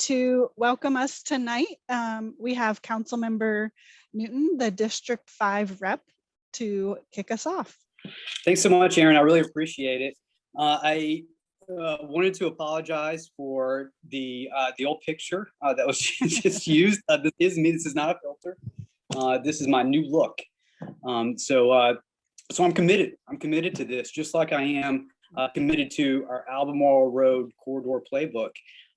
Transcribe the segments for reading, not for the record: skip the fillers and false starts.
to welcome us tonight. We have Councilmember Newton, the District 5 rep, to kick us off. Thanks so much, Aaron. I really appreciate it. I wanted to apologize for the old picture that was just used. This is me. This is not a filter. This is my new look. So I'm committed. I'm committed to this, just like I am committed to our Albemarle Road Corridor Playbook.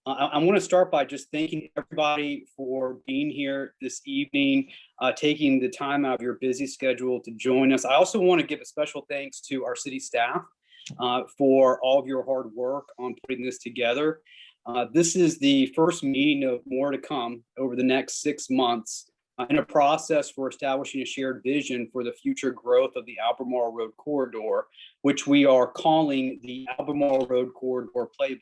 I want to start by just thanking everybody for being here this evening, taking the time out of your busy schedule to join us. I also want to give a special thanks to our city staff for all of your hard work on putting this together. This is the first meeting of more to come over the next 6 months in a process for establishing a shared vision for the future growth of the Albemarle Road Corridor, which we are calling the Albemarle Road Corridor Playbook.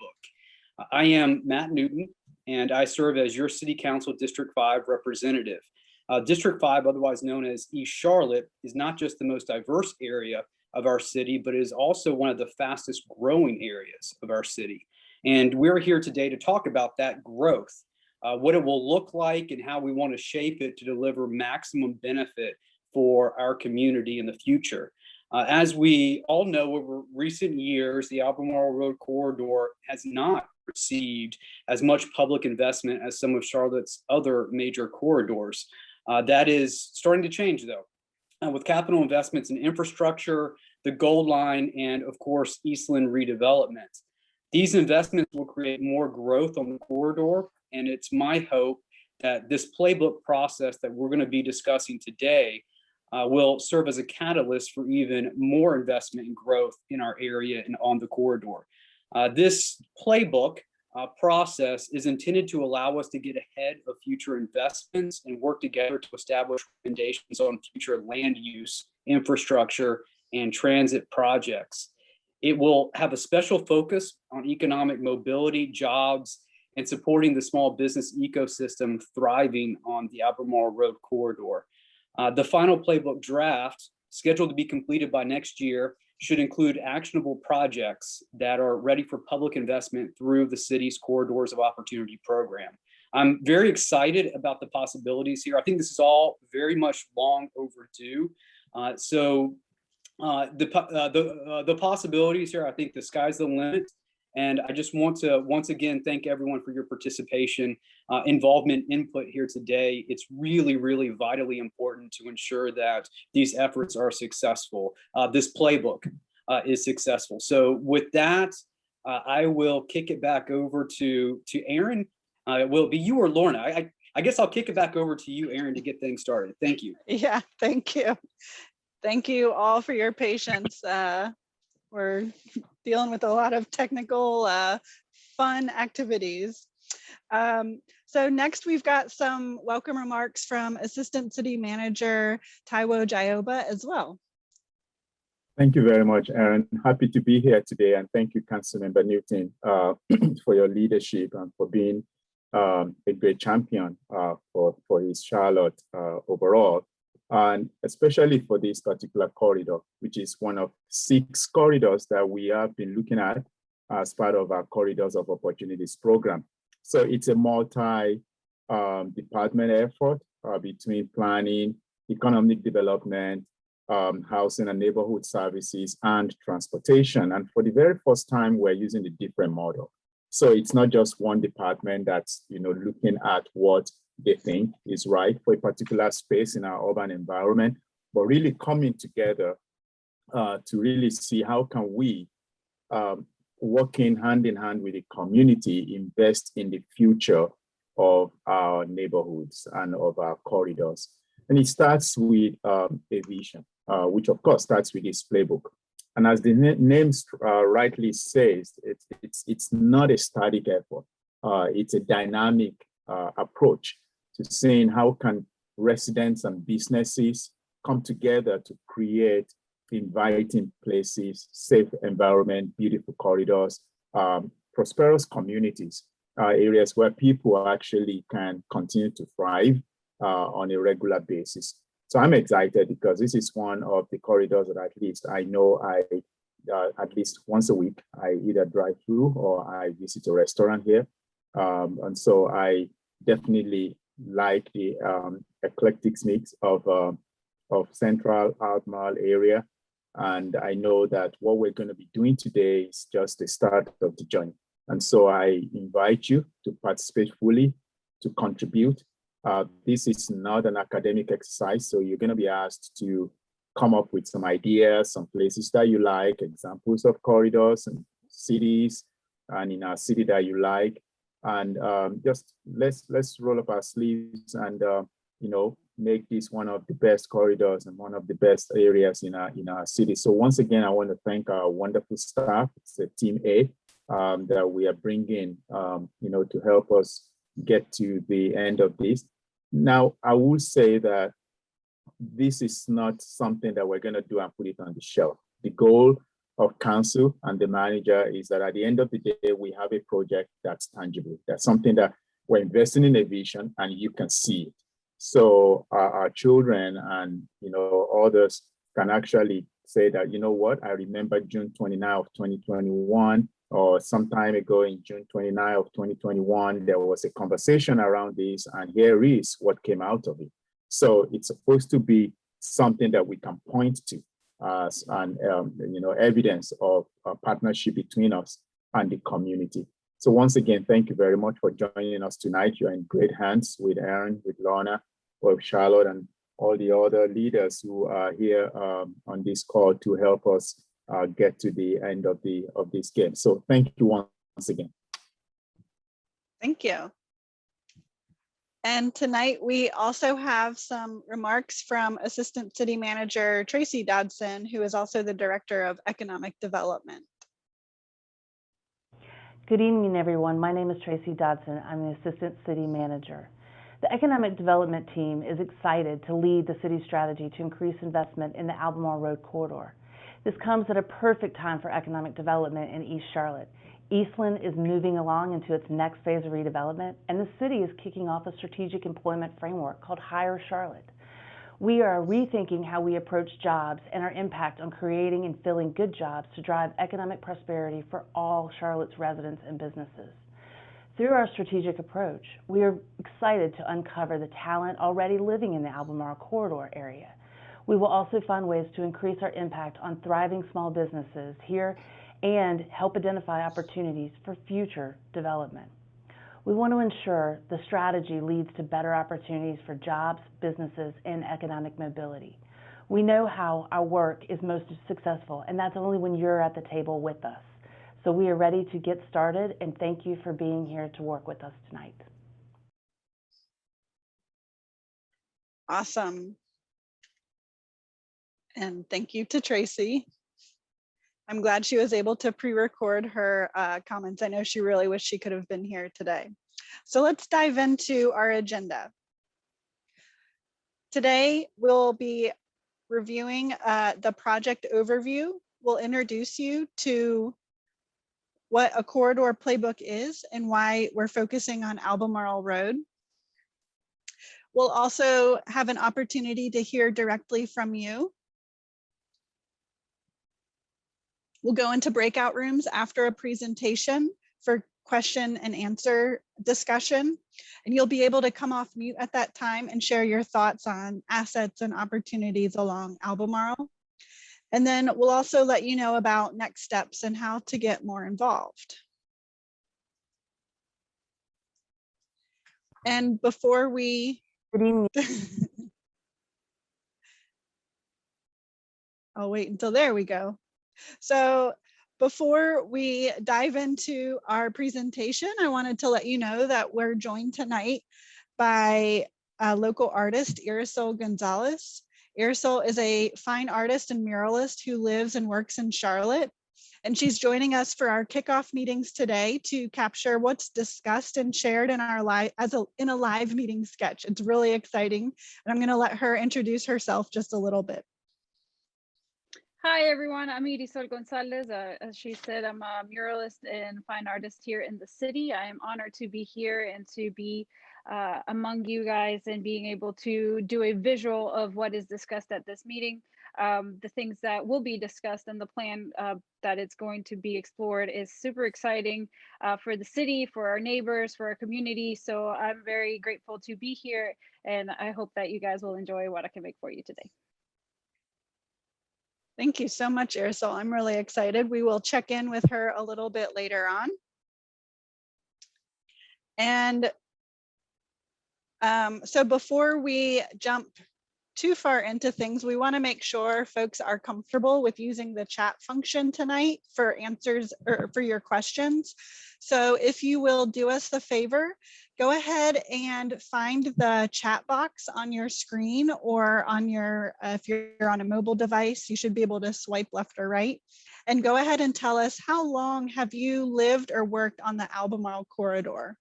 I am Matt Newton, and I serve as your City Council District 5 representative. District 5, otherwise known as East Charlotte, is not just the most diverse area of our city, but is also one of the fastest growing areas of our city. And we're here today to talk about that growth, what it will look like and how we want to shape it to deliver maximum benefit for our community in the future. As we all know, over recent years, the Albemarle Road Corridor has not received as much public investment as some of Charlotte's other major corridors. That is starting to change, though, with capital investments in infrastructure, the Gold Line, and of course, Eastland redevelopment. These investments will create more growth on the corridor, and it's my hope that this playbook process that we're going to be discussing today will serve as a catalyst for even more investment and growth in our area and on the corridor. This playbook process is intended to allow us to get ahead of future investments and work together to establish recommendations on future land use, infrastructure, and transit projects. It will have a special focus on economic mobility, jobs, and supporting the small business ecosystem thriving on the Albemarle Road Corridor. The final playbook draft, scheduled to be completed by next year, should include actionable projects that are ready for public investment through the city's Corridors of Opportunity program. I'm very excited about the possibilities here. I think this is all very much long overdue. The possibilities here, I think the sky's the limit. And I just want to once again thank everyone for your participation, involvement, input here today. It's really, really vitally important to ensure that these efforts are successful. This playbook is successful. So with that, I will kick it back over to Aaron. It will be you or Lorna. I guess I'll kick it back over to you, Aaron, to get things started. Thank you. Yeah, thank you. Thank you all for your patience. We're dealing with a lot of technical fun activities. So next we've got some welcome remarks from Assistant City Manager Taiwo Jayoba as well. Thank you very much, Aaron. Happy to be here today, and thank you, Councilmember Newton, for your leadership and for being a great champion for East Charlotte overall. And especially for this particular corridor, which is one of 6 corridors that we have been looking at as part of our Corridors of Opportunities program. So it's a multi-department effort between planning, economic development, housing and neighborhood services, and transportation. And for the very first time, we're using a different model. So it's not just one department that's looking at what they think is right for a particular space in our urban environment, but really coming together to really see how can we, working hand in hand with the community, invest in the future of our neighborhoods and of our corridors. And it starts with a vision, which of course starts with this playbook. And as the name rightly says, it's not a static effort. It's a dynamic approach to seeing how can residents and businesses come together to create inviting places, safe environment, beautiful corridors, prosperous communities, areas where people actually can continue to thrive on a regular basis. So I'm excited because this is one of the corridors that at least I know at least once a week, I either drive through or I visit a restaurant here. And so I definitely like the eclectic mix of Central Albemarle area. And I know that what we're going to be doing today is just the start of the journey. And so I invite you to participate fully, to contribute. This is not an academic exercise, so you're going to be asked to come up with some ideas, some places that you like, examples of corridors and cities, and in our city that you like. And just let's roll up our sleeves and make this one of the best corridors and one of the best areas in our city. So once again, I want to thank our wonderful staff. It's a team A that we are bringing, to help us get to the end of this. Now, I will say that this is not something that we're going to do and put it on the shelf. The goal of council and the manager is that at the end of the day, we have a project that's tangible. That's something that we're investing in a vision and you can see it. So our children and others can actually say that, you know what, I remember June 29 of 2021, or some time ago in June 29 of 2021, there was a conversation around this, and here is what came out of it. So it's supposed to be something that we can point to as an evidence of a partnership between us and the community. So once again, thank you very much for joining us tonight. You're in great hands with Aaron, with Lorna, with Charlotte, and all the other leaders who are here on this call to help us get to the end of this game. So thank you once again. Thank you. And tonight we also have some remarks from Assistant City Manager Tracy Dodson, who is also the Director of Economic Development. Good evening, everyone. My name is Tracy Dodson. I'm the Assistant City Manager. The Economic Development team is excited to lead the city's strategy to increase investment in the Albemarle Road Corridor. This comes at a perfect time for economic development in East Charlotte. Eastland is moving along into its next phase of redevelopment, and the city is kicking off a strategic employment framework called Hire Charlotte. We are rethinking how we approach jobs and our impact on creating and filling good jobs to drive economic prosperity for all Charlotte's residents and businesses. Through our strategic approach, we are excited to uncover the talent already living in the Albemarle Corridor area. We will also find ways to increase our impact on thriving small businesses here and help identify opportunities for future development. We want to ensure the strategy leads to better opportunities for jobs, businesses, and economic mobility. We know how our work is most successful, and that's only when you're at the table with us. So we are ready to get started, and thank you for being here to work with us tonight. Awesome. And thank you to Tracy. I'm glad she was able to pre-record her comments. I know she really wished she could have been here today. So let's dive into our agenda. Today, we'll be reviewing the project overview. We'll introduce you to what a corridor playbook is and why we're focusing on Albemarle Road. We'll also have an opportunity to hear directly from you. We'll go into breakout rooms after a presentation for question and answer discussion, and you'll be able to come off mute at that time and share your thoughts on assets and opportunities along Albemarle. And then we'll also let you know about next steps and how to get more involved. And before we I'll wait until there we go. So before we dive into our presentation, I wanted to let you know that we're joined tonight by a local artist, Irisol Gonzalez. Irisol is a fine artist and muralist who lives and works in Charlotte. And she's joining us for our kickoff meetings today to capture what's discussed and shared in our in a live meeting sketch. It's really exciting. And I'm going to let her introduce herself just a little bit. Hi everyone, I'm Irisol Gonzalez. As she said, I'm a muralist and fine artist here in the city. I am honored to be here and to be among you guys and being able to do a visual of what is discussed at this meeting. the things that will be discussed and the plan that it's going to be explored is super exciting for the city, for our neighbors, for our community. So I'm very grateful to be here, and I hope that you guys will enjoy what I can make for you today. Thank you so much, Irisol. I'm really excited. We will check in with her a little bit later on. And so before we jump too far into things, we want to make sure folks are comfortable with using the chat function tonight for answers or for your questions. So if you will do us the favor, go ahead and find the chat box on your screen or on your, if you're on a mobile device, you should be able to swipe left or right, and go ahead and tell us, how long have you lived or worked on the Albemarle Corridor?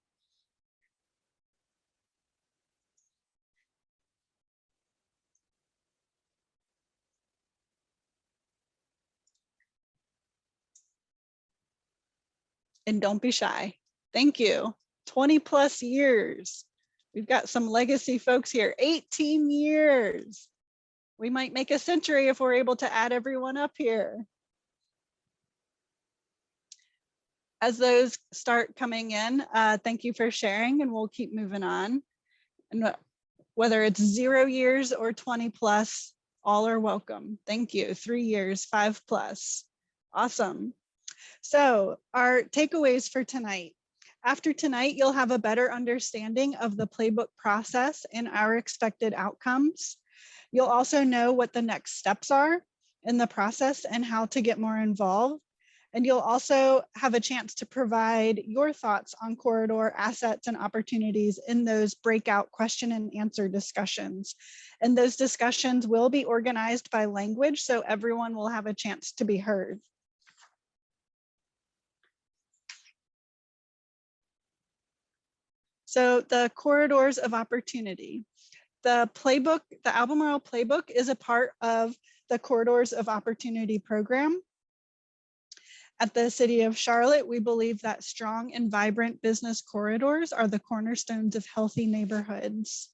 And don't be shy. Thank you. 20 plus years. We've got some legacy folks here. 18 years. We might make a century if we're able to add everyone up here. As those start coming in, thank you for sharing, and we'll keep moving on. And whether it's 0 years or 20 plus, all are welcome. Thank you. 3 years, 5 plus. Awesome. So our takeaways for tonight. After tonight, you'll have a better understanding of the playbook process and our expected outcomes. You'll also know what the next steps are in the process and how to get more involved. And you'll also have a chance to provide your thoughts on corridor assets and opportunities in those breakout question and answer discussions. And those discussions will be organized by language, so everyone will have a chance to be heard. So the corridors of opportunity. The playbook, the Albemarle Playbook, is a part of the Corridors of Opportunity program. At the City of Charlotte, we believe that strong and vibrant business corridors are the cornerstones of healthy neighborhoods.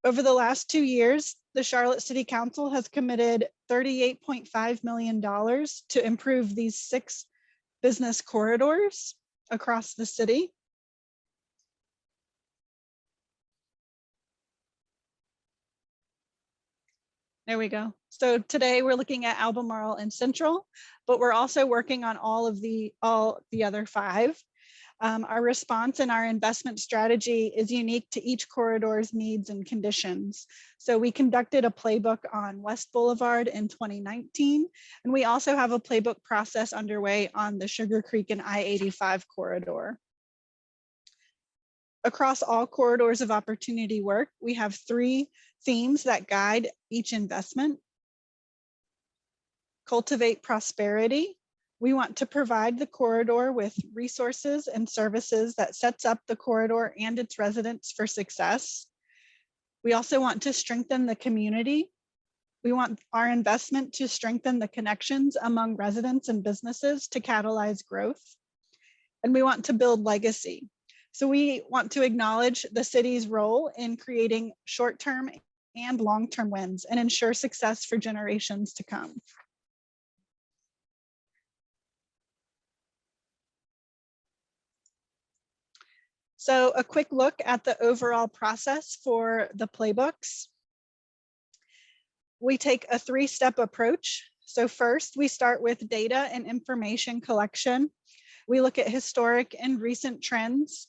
Over the last 2 years, the Charlotte City Council has committed $38.5 million to improve these 6 business corridors across the city. There we go. So today we're looking at Albemarle and Central, but we're also working on all the other 5. Our response and our investment strategy is unique to each corridor's needs and conditions. So we conducted a playbook on West Boulevard in 2019, and we also have a playbook process underway on the Sugar Creek and I-85 corridor. Across all corridors of opportunity work, we have 3 themes that guide each investment. Cultivate prosperity. We want to provide the corridor with resources and services that sets up the corridor and its residents for success. We also want to strengthen the community. We want our investment to strengthen the connections among residents and businesses to catalyze growth. And we want to build legacy. So we want to acknowledge the city's role in creating short-term and long-term wins and ensure success for generations to come. So a quick look at the overall process for the playbooks. We take a 3-step approach. So first, we start with data and information collection. We look at historic and recent trends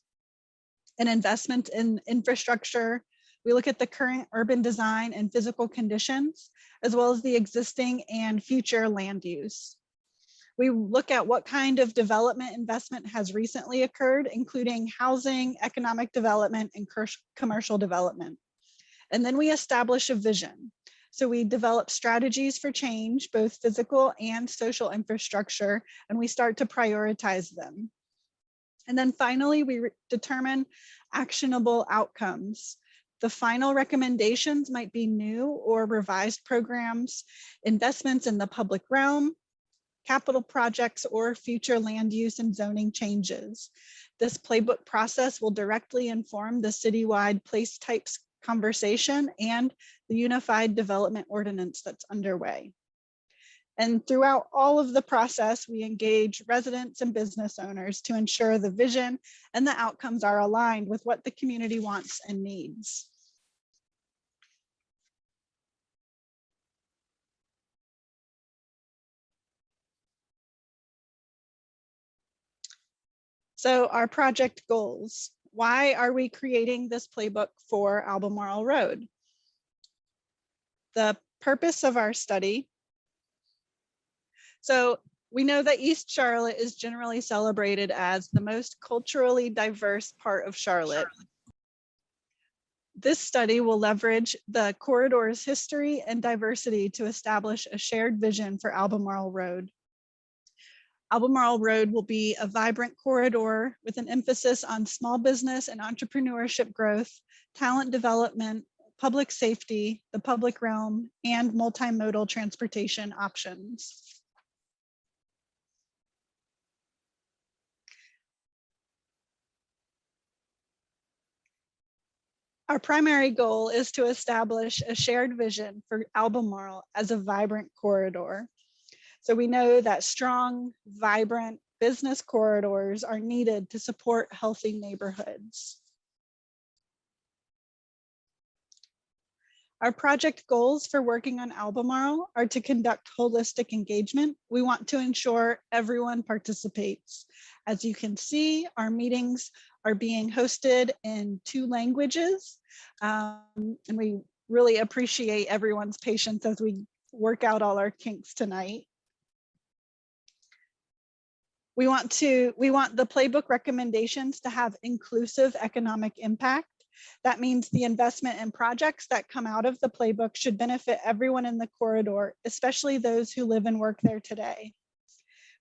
and investment in infrastructure. We look at the current urban design and physical conditions, as well as the existing and future land use. We look at what kind of development investment has recently occurred, including housing, economic development, and commercial development. And then we establish a vision. So we develop strategies for change, both physical and social infrastructure, and we start to prioritize them. And then finally, we determine actionable outcomes. The final recommendations might be new or revised programs, investments in the public realm, capital projects, or future land use and zoning changes. This playbook process will directly inform the citywide place types conversation and the Unified Development Ordinance that's underway. And throughout all of the process, we engage residents and business owners to ensure the vision and the outcomes are aligned with what the community wants and needs. So our project goals. Why are we creating this playbook for Albemarle Road? The purpose of our study. So we know that East Charlotte is generally celebrated as the most culturally diverse part of Charlotte. This study will leverage the corridor's history and diversity to establish a shared vision for Albemarle Road. Albemarle Road will be a vibrant corridor with an emphasis on small business and entrepreneurship growth, talent development, public safety, the public realm, and multimodal transportation options. Our primary goal is to establish a shared vision for Albemarle as a vibrant corridor. So we know that strong, vibrant business corridors are needed to support healthy neighborhoods. Our project goals for working on Albemarle are to conduct holistic engagement. We want to ensure everyone participates. As you can see, our meetings are being hosted in 2 languages, and we really appreciate everyone's patience as we work out all our kinks tonight. We want the playbook recommendations to have inclusive economic impact. That means the investment in projects that come out of the playbook should benefit everyone in the corridor, especially those who live and work there today.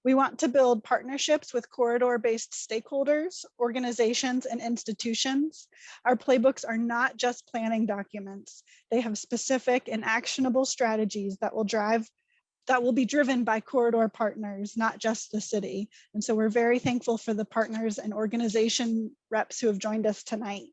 We want to build partnerships with corridor-based stakeholders, organizations, and institutions. Our playbooks are not just planning documents. They have specific and actionable strategies that will be driven by corridor partners, not just the city. And so we're very thankful for the partners and organization reps who have joined us tonight.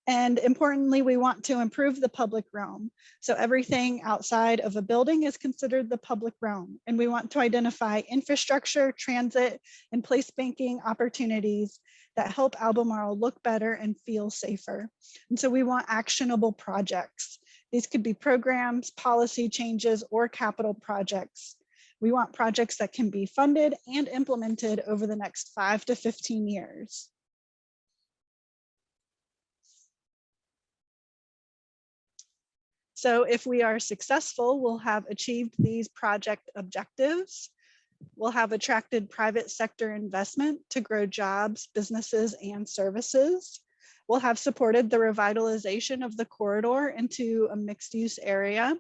And importantly, we want to improve the public realm. So everything outside of a building is considered the public realm. And we want to identify infrastructure, transit, and place banking opportunities that help Albemarle look better and feel safer. And so we want actionable projects. These could be programs, policy changes, or capital projects. We want projects that can be funded and implemented over the next 5 to 15 years. So if we are successful, we'll have achieved these project objectives. We'll have attracted private sector investment to grow jobs, businesses, and services. We'll have supported the revitalization of the corridor into a mixed-use area.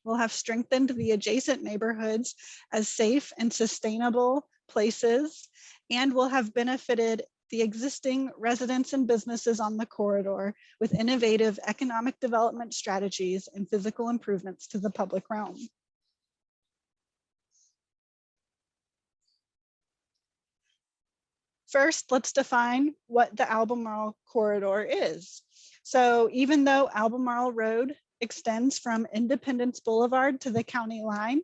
We'll have strengthened the adjacent neighborhoods as safe and sustainable places, and we'll have benefited the existing residents and businesses on the corridor with innovative economic development strategies and physical improvements to the public realm. First, let's define what the Albemarle Corridor is. So even though Albemarle Road extends from Independence Boulevard to the county line,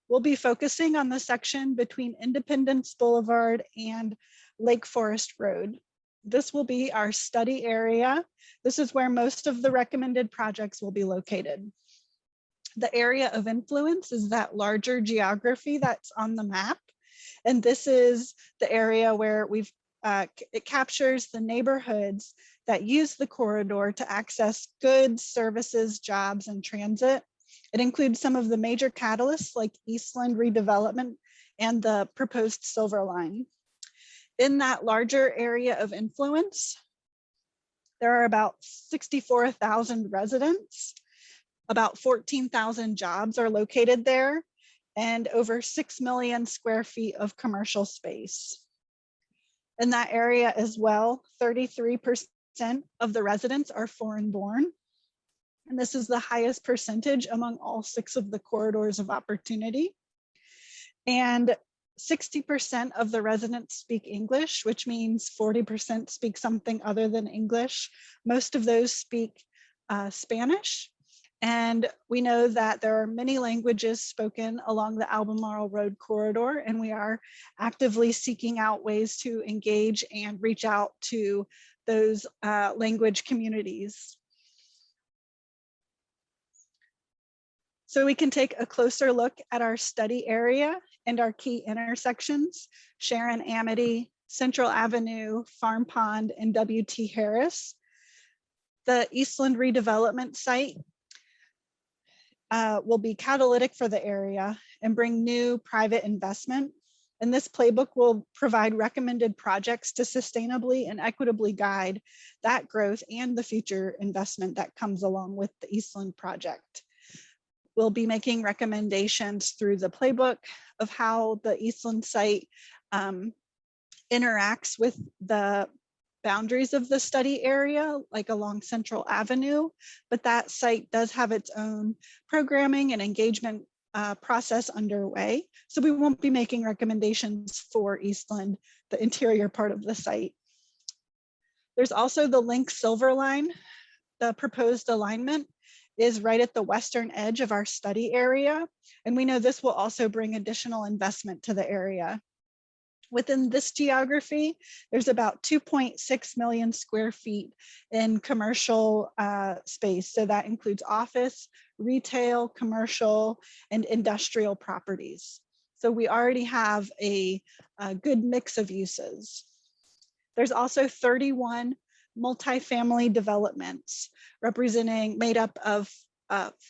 we'll be focusing on the section between Independence Boulevard and Lake Forest Road. This will be our study area. This is where most of the recommended projects will be located. The area of influence is that larger geography that's on the map. And this is the area where it captures the neighborhoods that use the corridor to access goods, services, jobs, and transit. It includes some of the major catalysts like Eastland redevelopment and the proposed Silver Line. In that larger area of influence, there are about 64,000 residents, about 14,000 jobs are located there, and over 6 million square feet of commercial space. In that area as well, 33% of the residents are foreign born. And this is the highest percentage among all 6 of the corridors of opportunity. And 60% of the residents speak English, which means 40% speak something other than English. Most of those speak Spanish. And we know that there are many languages spoken along the Albemarle Road Corridor, and we are actively seeking out ways to engage and reach out to those language communities. So we can take a closer look at our study area and our key intersections: Sharon Amity, Central Avenue, Farm Pond, and W.T. Harris. The Eastland redevelopment site will be catalytic for the area and bring new private investment. And this playbook will provide recommended projects to sustainably and equitably guide that growth and the future investment that comes along with the Eastland project. We'll be making recommendations through the playbook of how the Eastland site interacts with the boundaries of the study area, like along Central Avenue, but that site does have its own programming and engagement process underway. So we won't be making recommendations for Eastland, the interior part of the site. There's also the Link Silver Line. The proposed alignment is right at the western edge of our study area, and we know this will also bring additional investment to the area. Within this geography, there's about 2.6 million square feet in commercial space. So that includes office, retail, commercial, and industrial properties. So we already have a good mix of uses. There's also 31 multifamily developments made up of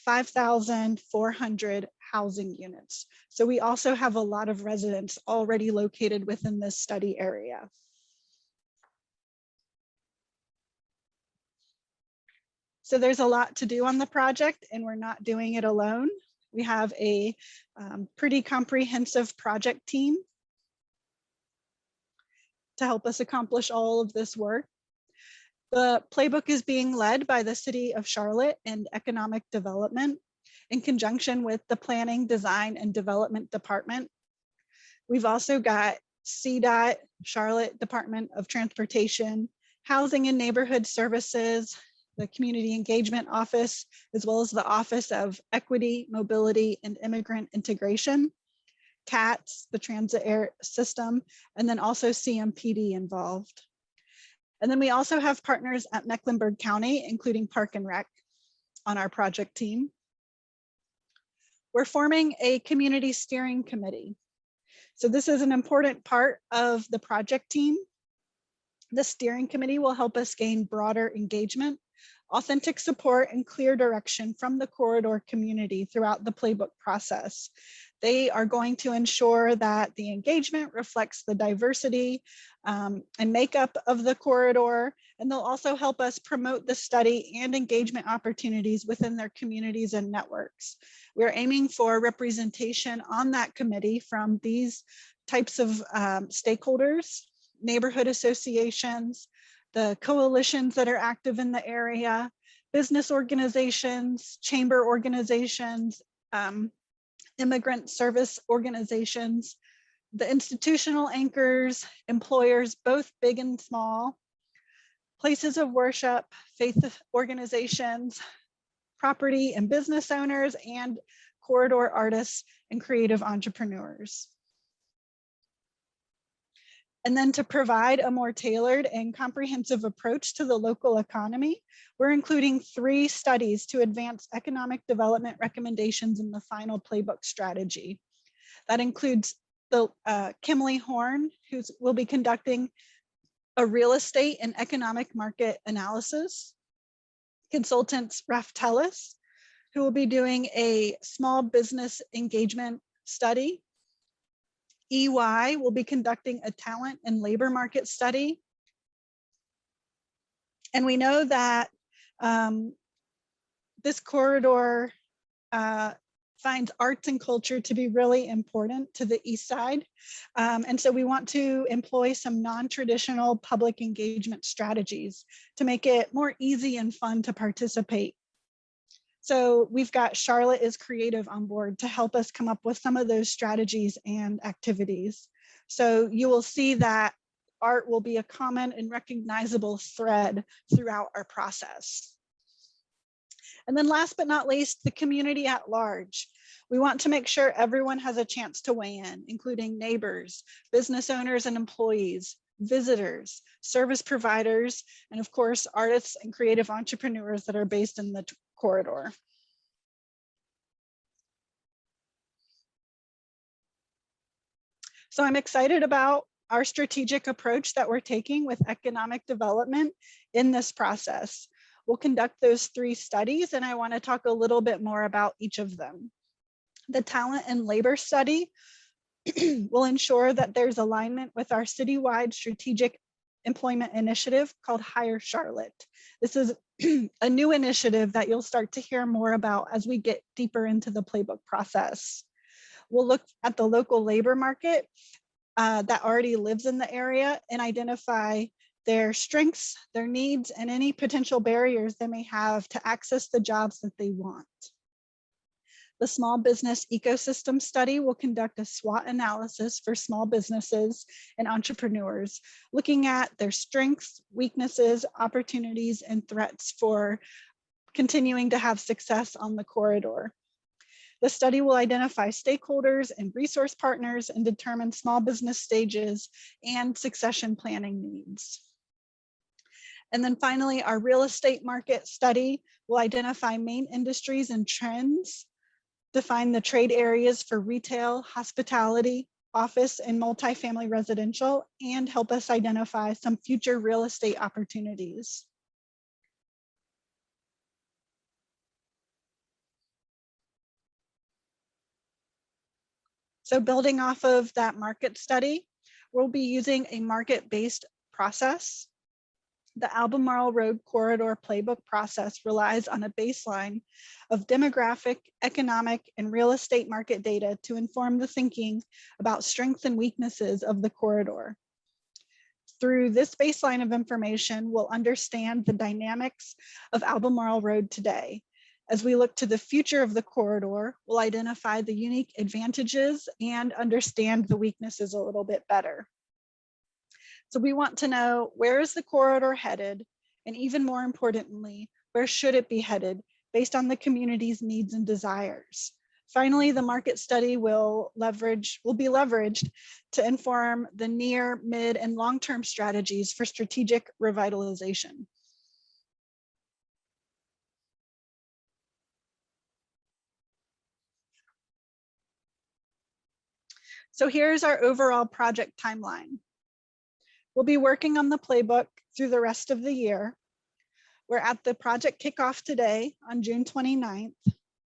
5,400 housing units. So we also have a lot of residents already located within this study area. So there's a lot to do on the project, and we're not doing it alone. We have a pretty comprehensive project team to help us accomplish all of this work. The playbook is being led by the City of Charlotte and Economic Development in conjunction with the Planning, Design, and Development Department. We've also got CDOT, Charlotte Department of Transportation, Housing and Neighborhood Services, the Community Engagement Office, as well as the Office of Equity, Mobility, and Immigrant Integration, CATS, the Transit Air System, and then also CMPD involved. And then we also have partners at Mecklenburg County, including Park and Rec, on our project team. We're forming a community steering committee. So this is an important part of the project team. The steering committee will help us gain broader engagement, authentic support, and clear direction from the corridor community throughout the playbook process. They are going to ensure that the engagement reflects the diversity and makeup of the corridor, and they'll also help us promote the study and engagement opportunities within their communities and networks. We're aiming for representation on that committee from these types of stakeholders: neighborhood associations, the coalitions that are active in the area, business organizations, chamber organizations, immigrant service organizations, the institutional anchors, employers, both big and small, places of worship, faith organizations, property and business owners, and corridor artists and creative entrepreneurs. And then to provide a more tailored and comprehensive approach to the local economy, we're including 3 studies to advance economic development recommendations in the final playbook strategy. That includes the Kimley Horn, who will be conducting a real estate and economic market analysis, consultants Raftelis, who will be doing a small business engagement study. EY will be conducting a talent and labor market study. And we know that this corridor finds arts and culture to be really important to the East Side. And so we want to employ some non-traditional public engagement strategies to make it more easy and fun to participate. So we've got Charlotte is Creative on board to help us come up with some of those strategies and activities. So you will see that art will be a common and recognizable thread throughout our process. And then last but not least, the community at large. We want to make sure everyone has a chance to weigh in, including neighbors, business owners and employees, visitors, service providers, and of course, artists and creative entrepreneurs that are based in the corridor. So I'm excited about our strategic approach that we're taking with economic development in this process. We'll conduct those 3 studies, and I want to talk a little bit more about each of them. The talent and labor study will ensure that there's alignment with our citywide strategic employment initiative called Hire Charlotte. This is a new initiative that you'll start to hear more about as we get deeper into the playbook process. We'll look at the local labor market that already lives in the area and identify their strengths, their needs, and any potential barriers they may have to access the jobs that they want. The small business ecosystem study will conduct a SWOT analysis for small businesses and entrepreneurs, looking at their strengths, weaknesses, opportunities, and threats for continuing to have success on the corridor. The study will identify stakeholders and resource partners and determine small business stages and succession planning needs. And then finally, our real estate market study will identify main industries and trends, define the trade areas for retail, hospitality, office, and multifamily residential, and help us identify some future real estate opportunities. So building off of that market study, we'll be using a market-based process. The Albemarle Road Corridor Playbook process relies on a baseline of demographic, economic, and real estate market data to inform the thinking about strengths and weaknesses of the corridor. Through this baseline of information, we'll understand the dynamics of Albemarle Road today. As we look to the future of the corridor, we'll identify the unique advantages and understand the weaknesses a little bit better. So we want to know, where is the corridor headed? And even more importantly, where should it be headed based on the community's needs and desires? Finally, the market study will be leveraged to inform the near, mid, and long-term strategies for strategic revitalization. So here's our overall project timeline. We'll be working on the playbook through the rest of the year. We're at the project kickoff today on June 29th.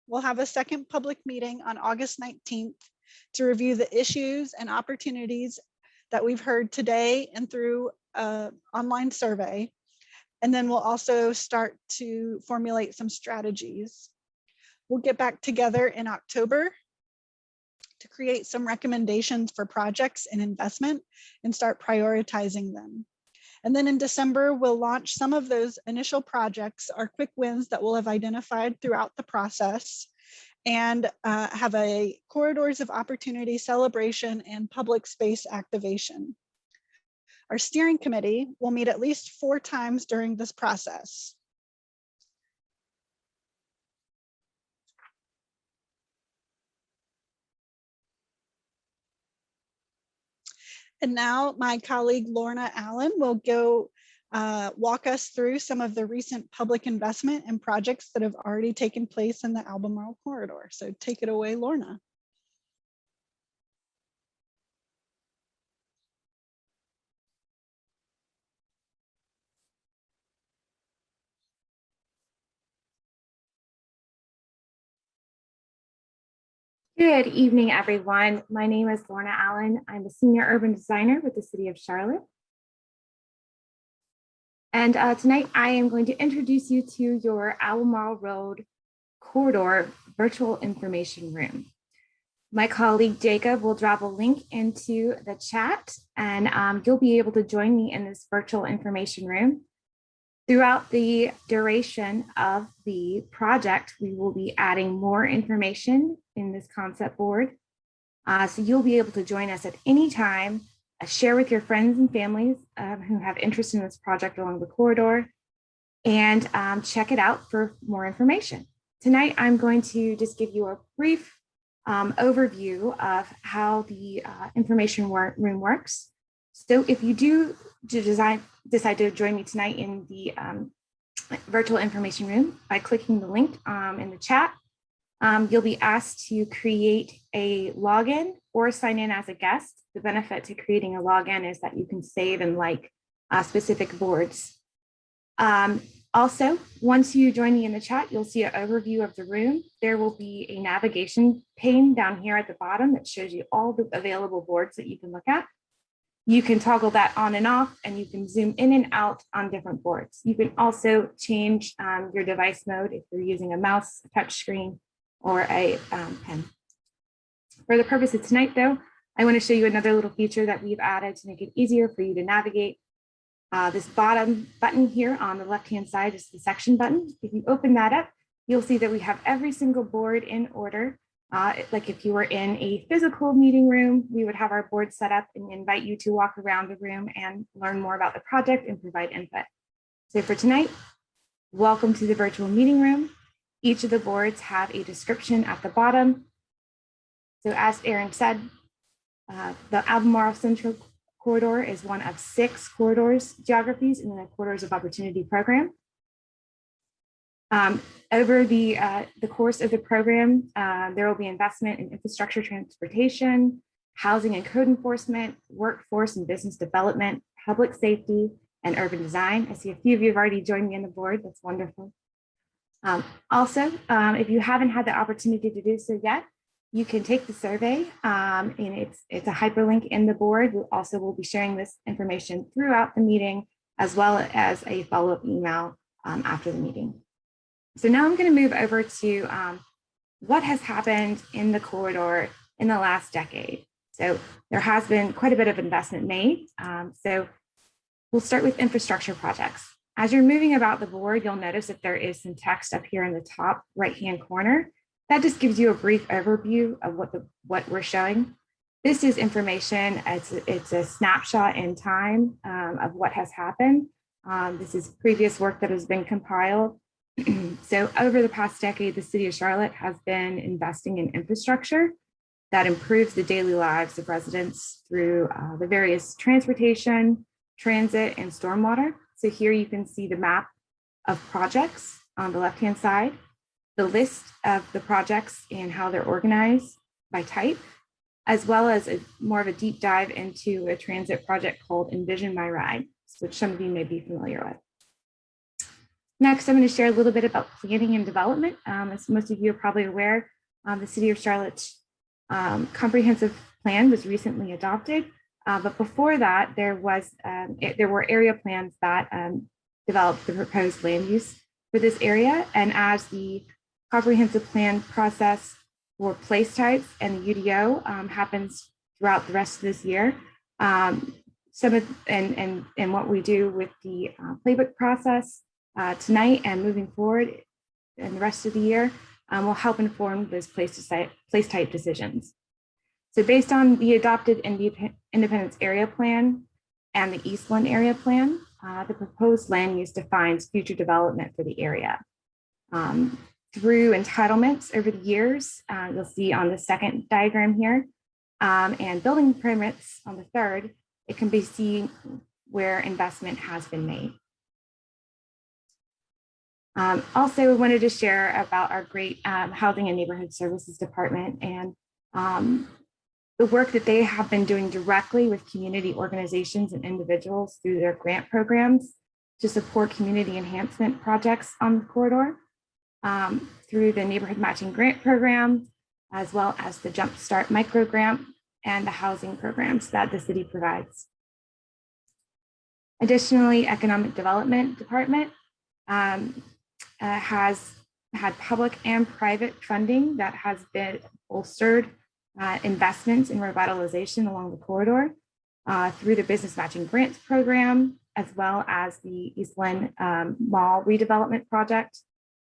We'll have a second public meeting on August 19th to review the issues and opportunities that we've heard today and through an online survey. And then we'll also start to formulate some strategies. We'll get back together in October to create some recommendations for projects and investment and start prioritizing them. And then in December, we'll launch some of those initial projects, our quick wins that we'll have identified throughout the process, and have a corridors of opportunity celebration and public space activation. Our steering committee will meet at least 4 times during this process. And now my colleague Lorna Allen will go walk us through some of the recent public investment and projects that have already taken place in the Albemarle Corridor. So take it away, Lorna. Good evening, everyone. My name is Lorna Allen. I'm a senior urban designer with the City of Charlotte. And tonight I am going to introduce you to your Albemarle Road Corridor virtual information room. My colleague Jacob will drop a link into the chat, and you'll be able to join me in this virtual information room. Throughout the duration of the project, we will be adding more information in this concept board. So you'll be able to join us at any time, share with your friends and families who have interest in this project along the corridor, and check it out for more information. Tonight, I'm going to just give you a brief overview of how the information room works. So if you do decide to join me tonight in the virtual information room by clicking the link in the chat, you'll be asked to create a login or sign in as a guest. The benefit to creating a login is that you can save and like specific boards. Also, once you join me in the chat, you'll see an overview of the room. There will be a navigation pane down here at the bottom that shows you all the available boards that you can look at. You can toggle that on and off, and you can zoom in and out on different boards. You can also change your device mode if you're using a mouse, a touch screen, or a pen. For the purpose of tonight, though, I want to show you another little feature that we've added to make it easier for you to navigate. This bottom button here on the left-hand side is the section button. If you open that up, you'll see that we have every single board in order. Like if you were in a physical meeting room, we would have our board set up and invite you to walk around the room and learn more about the project and provide input. So for tonight, welcome to the virtual meeting room. Each of the boards have a description at the bottom. So as Aaron said, the Albemarle Central Corridor is one of 6 corridors geographies in the Corridors of Opportunity program. Over the course of the program, there will be investment in infrastructure transportation, housing and code enforcement, workforce and business development, public safety, and urban design. I see a few of you have already joined me on the board. That's wonderful. Also, if you haven't had the opportunity to do so yet, you can take the survey, and it's a hyperlink in the board. We also will be sharing this information throughout the meeting, as well as a follow-up email after the meeting. So now I'm going to move over to what has happened in the corridor in the last decade. So there has been quite a bit of investment made. So we'll start with infrastructure projects. As you're moving about the board, you'll notice that there is some text up here in the top right-hand corner. That just gives you a brief overview of what we're showing. This is information, it's a snapshot in time of what has happened. This is previous work that has been compiled. So over the past decade, the city of Charlotte has been investing in infrastructure that improves the daily lives of residents through the various transportation, transit, and stormwater. So here you can see the map of projects on the left-hand side, the list of the projects and how they're organized by type, as well as more of a deep dive into a transit project called Envision My Ride, which some of you may be familiar with. Next, I'm going to share a little bit about planning and development. As most of you are probably aware, the City of Charlotte's comprehensive plan was recently adopted. But before that, there were area plans that developed the proposed land use for this area. And as the comprehensive plan process for place types and the UDO happens throughout the rest of this year, and what we do with the Playbook process tonight and moving forward and the rest of the year will help inform those place type decisions. So based on the adopted Independence Area Plan and the Eastland Area Plan, the proposed land use defines future development for the area. Through entitlements over the years, you'll see on the second diagram here, and building permits on the third, it can be seen where investment has been made. Also, we wanted to share about our great Housing and Neighborhood Services Department and the work that they have been doing directly with community organizations and individuals through their grant programs to support community enhancement projects on the corridor, through the Neighborhood Matching Grant Program, as well as the Jumpstart Micro Grant and the housing programs that the city provides. Additionally, Economic Development Department has had public and private funding that has been bolstered investments in revitalization along the corridor through the Business Matching Grants Program, as well as the Eastland Mall redevelopment project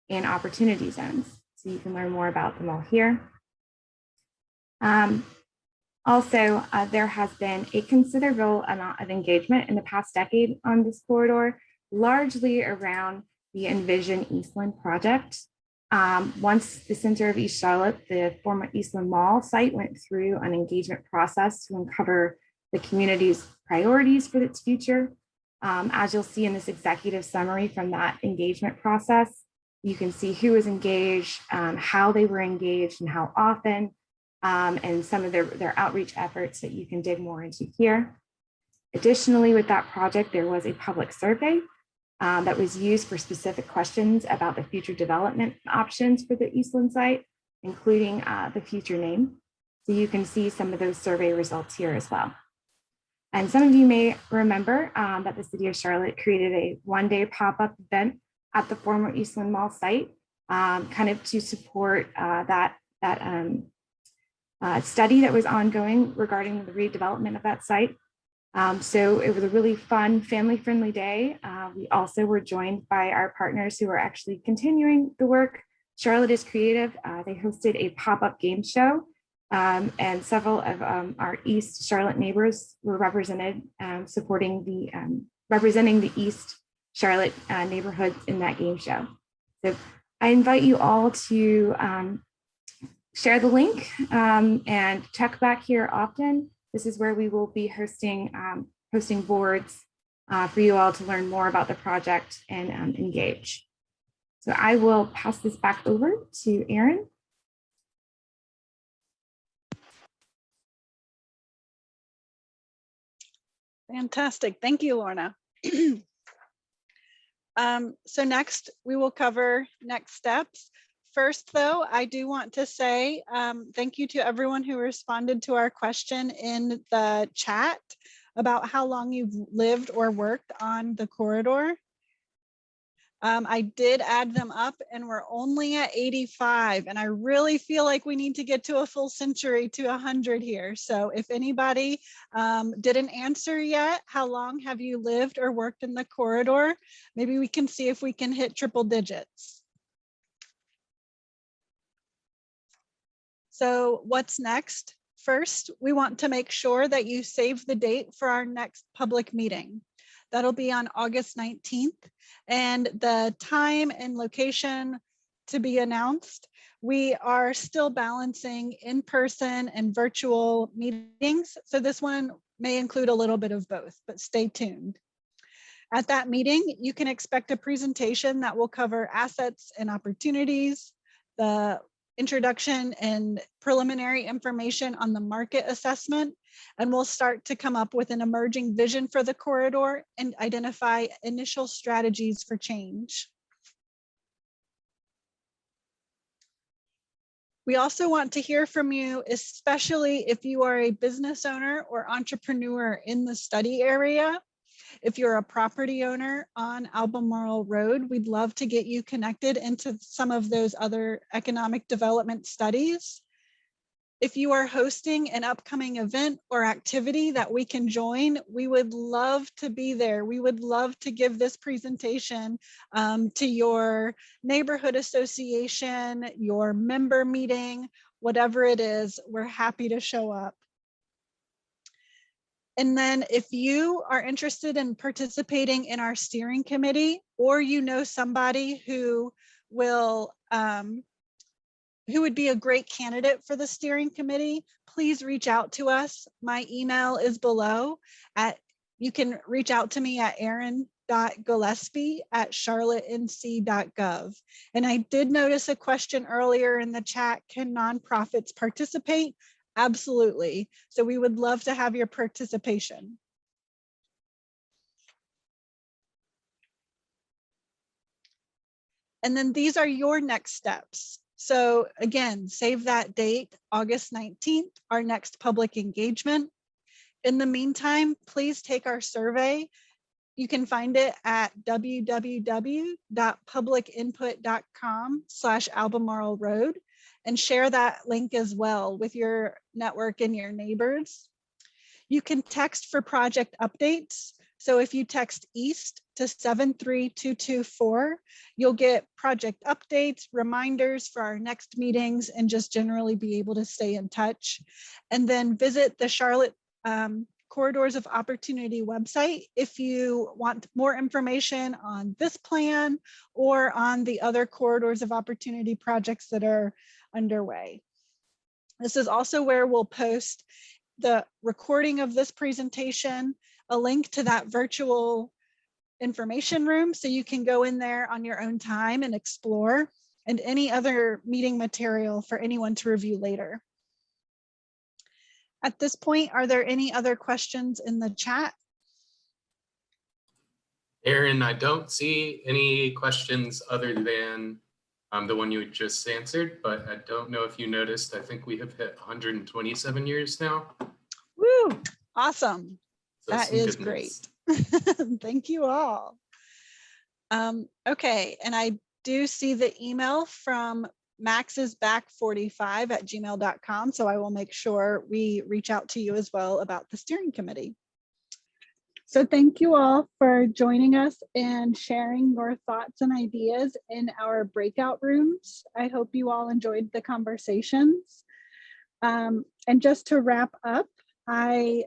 and opportunity zones. So you can learn more about them all here. Also, there has been a considerable amount of engagement in the past decade on this corridor, largely around the Envision Eastland project. Once the center of East Charlotte, the former Eastland Mall site, went through an engagement process to uncover the community's priorities for its future. As you'll see in this executive summary from that engagement process, you can see who was engaged, how they were engaged, and how often, and some of their outreach efforts that you can dig more into here. Additionally, with that project, there was a public survey that was used for specific questions about the future development options for the Eastland site, including the future name. So you can see some of those survey results here as well. And some of you may remember that the City of Charlotte created a one-day pop-up event at the former Eastland Mall site, kind of to support that study that was ongoing regarding the redevelopment of that site. So it was a really fun, family-friendly day. We also were joined by our partners who are actually continuing the work. Charlotte is Creative. They hosted a pop-up game show, and several of our East Charlotte neighbors were represented, representing the East Charlotte neighborhoods in that game show. So I invite you all to share the link and check back here often. This is where we will be hosting boards for you all to learn more about the project and engage. So I will pass this back over to Erin. Fantastic. Thank you, Lorna. So next, we will cover next steps. First, though, I do want to say thank you to everyone who responded to our question in the chat about how long you've lived or worked on the corridor. I did add them up and we're only at 85, and I really feel like we need to get to a full century to 100 here. So if anybody didn't answer yet, how long have you lived or worked in the corridor? Maybe we can see if we can hit triple digits. So what's next? First, we want to make sure that you save the date for our next public meeting. That'll be on August 19th, and the time and location to be announced. We are still balancing in-person and virtual meetings, so this one may include a little bit of both, but stay tuned. At that meeting, you can expect a presentation that will cover assets and opportunities, the introduction and preliminary information on the market assessment, and we'll start to come up with an emerging vision for the corridor and identify initial strategies for change. We also want to hear from you, especially if you are a business owner or entrepreneur in the study area. If you're a property owner on Albemarle Road, we'd love to get you connected into some of those other economic development studies. If you are hosting an upcoming event or activity that we can join, we would love to be there. We would love to give this presentation to your neighborhood association, your member meeting, whatever it is, we're happy to show up. And then if you are interested in participating in our steering committee, or you know somebody who will who would be a great candidate for the steering committee, please reach out to us. My email is below. You can reach out to me at erin.gillespie@charlottenc.gov. And I did notice a question earlier in the chat, can nonprofits participate? Absolutely. So we would love to have your participation. And then these are your next steps. So again, save that date, August 19th, our next public engagement. In the meantime, please take our survey. You can find it at www.publicinput.com/Albemarle Road, and share that link as well with your network and your neighbors. You can text for project updates. So if you text EAST to 73224, you'll get project updates, reminders for our next meetings, and just generally be able to stay in touch. And then visit the Charlotte Corridors of Opportunity website if you want more information on this plan or on the other Corridors of Opportunity projects that are underway. This is also where we'll post the recording of this presentation, a link to that virtual information room so you can go in there on your own time and explore, and any other meeting material for anyone to review later. At this point, are there any other questions in the chat? Erin, I don't see any questions other than the one you just answered, but I don't know if you noticed, I think we have hit 127 years now. Woo, awesome. So That some is good great. news. Thank you all. Okay, and I do see the email from maxisback45@gmail.com, so I will make sure we reach out to you as well about the steering committee. So thank you all for joining us and sharing your thoughts and ideas in our breakout rooms. I hope you all enjoyed the conversations. And just to wrap up, I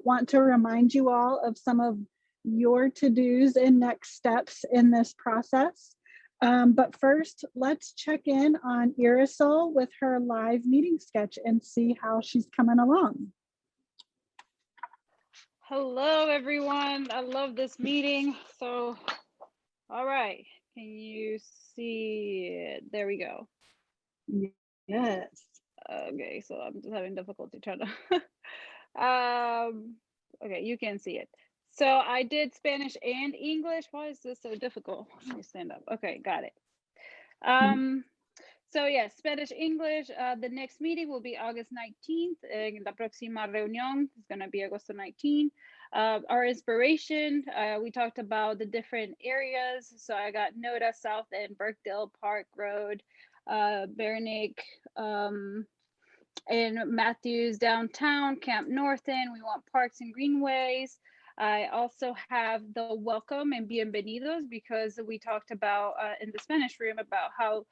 want to remind you all of some of your to-dos and next steps in this process. But first, let's check in on Irisol with her live meeting sketch and see how she's coming along. Hello, everyone. I love this meeting. So, all right. Can you see it? There we go. Yes. Okay, so I'm just having difficulty trying to. Okay, you can see it. So I did Spanish and English. Why is this so difficult? Let me stand up. Okay, got it. So yes, Spanish, English. The next meeting will be August 19th. La próxima reunión is going to be Agosto 19th. Our inspiration, we talked about the different areas. So I got Noda South and Birkdale Park Road, Bernick, and Matthews downtown, Camp North End. We want parks and greenways. I also have the welcome and bienvenidos, because we talked about in the Spanish room about how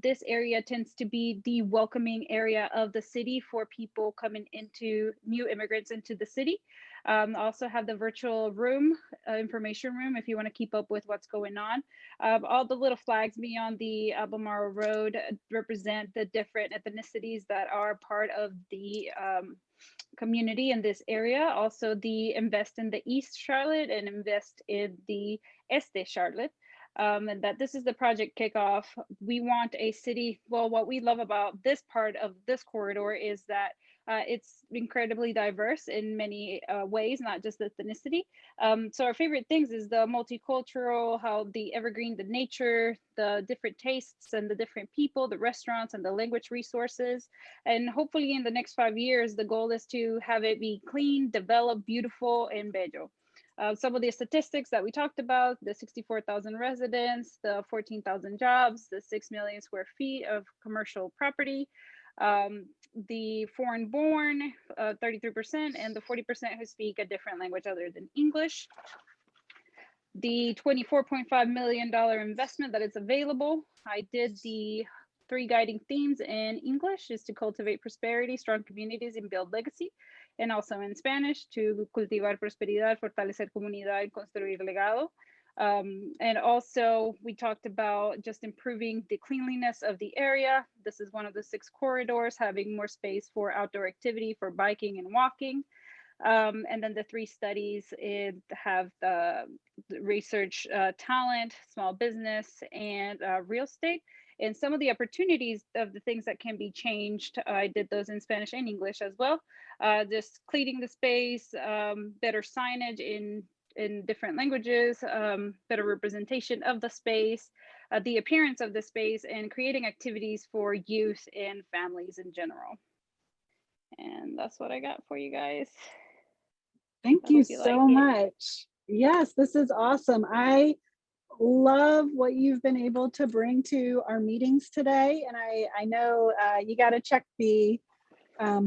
this area tends to be the welcoming area of the city for people coming into, new immigrants into the city. Also have the virtual room, information room, if you want to keep up with what's going on. All the little flags beyond the Albemarle Road represent the different ethnicities that are part of the community in this area. Also the invest in the East Charlotte and invest in the Este Charlotte. And that this is the project Kickoff. We want a city, well, what we love about this part of this corridor is that it's incredibly diverse in many ways, not just ethnicity. So our favorite things is the multicultural, how the evergreen, the nature, the different tastes and the different people, the restaurants and the language resources. And hopefully in the next 5 years, the goal is to have it be clean, developed, beautiful, and bello. Some of the statistics that we talked about, the 64,000 residents, the 14,000 jobs, the 6 million square feet of commercial property, the foreign born, 33%, and the 40% who speak a different language other than English. The $24.5 million investment that is available. I did the 3 guiding themes in English is to cultivate prosperity, strong communities, and build legacy. And also in Spanish, to cultivar prosperidad, fortalecer comunidad, y construir legado. And also we talked about just improving the cleanliness of the area. This is one of the 6 corridors, having more space for outdoor activity, for biking and walking. And then the 3 studies have the research, talent, small business, and real estate. And some of the opportunities of the things that can be changed, I did those in Spanish and English as well. Just cleaning the space, better signage in different languages, better representation of the space, the appearance of the space, and creating activities for youth and families in general. And that's what I got for you guys. Thank you so much. Yes, this is awesome. I love what you've been able to bring to our meetings today. And I know you got to check the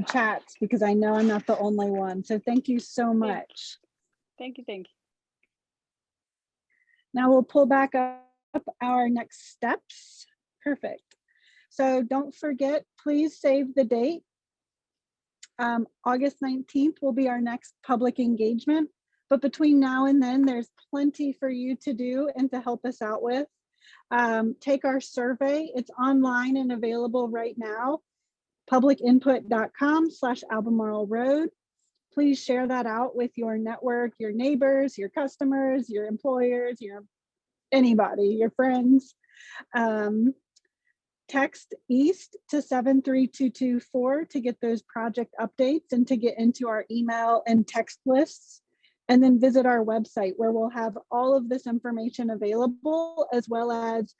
chats, because I know I'm not the only one. So thank you so much. Thank you. Now we'll pull back up our next steps. Perfect. So don't forget, please save the date. August 19th will be our next public engagement. But between now and then, there's plenty for you to do and to help us out with. Take our survey. It's online and available right now. publicinput.com/Albemarle Road. Please share that out with your network, your neighbors, your customers, your employers, anybody, your friends. Text EAST to 73224 to get those project updates and to get into our email and text lists. And then visit our website where we'll have all of this information available, as well as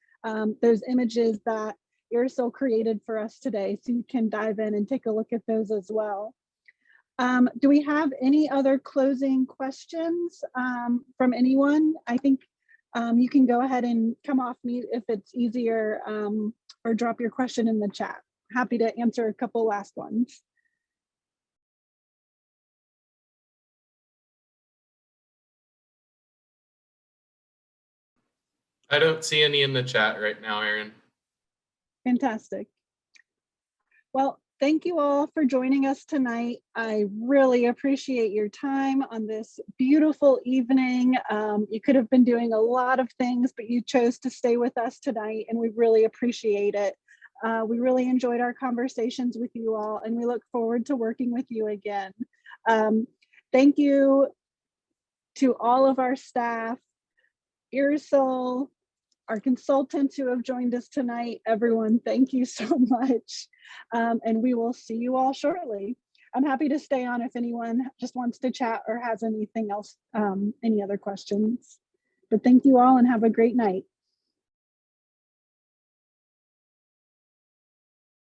those images that Irisol created for us today. So you can dive in and take a look at those as well. Do we have any other closing questions from anyone? I think you can go ahead and come off mute if it's easier, or drop your question in the chat. Happy to answer a couple last ones. I don't see any in the chat right now, Aaron. Fantastic. Well, thank you all for joining us tonight. I really appreciate your time on this beautiful evening. You could have been doing a lot of things, but you chose to stay with us tonight, and we really appreciate it. We really enjoyed our conversations with you all, and we look forward to working with you again. Thank you to all of our staff, Irisol, our consultants who have joined us tonight. Everyone, thank you so much. And we will see you all shortly. I'm happy to stay on if anyone just wants to chat or has anything else, any other questions. But thank you all and have a great night.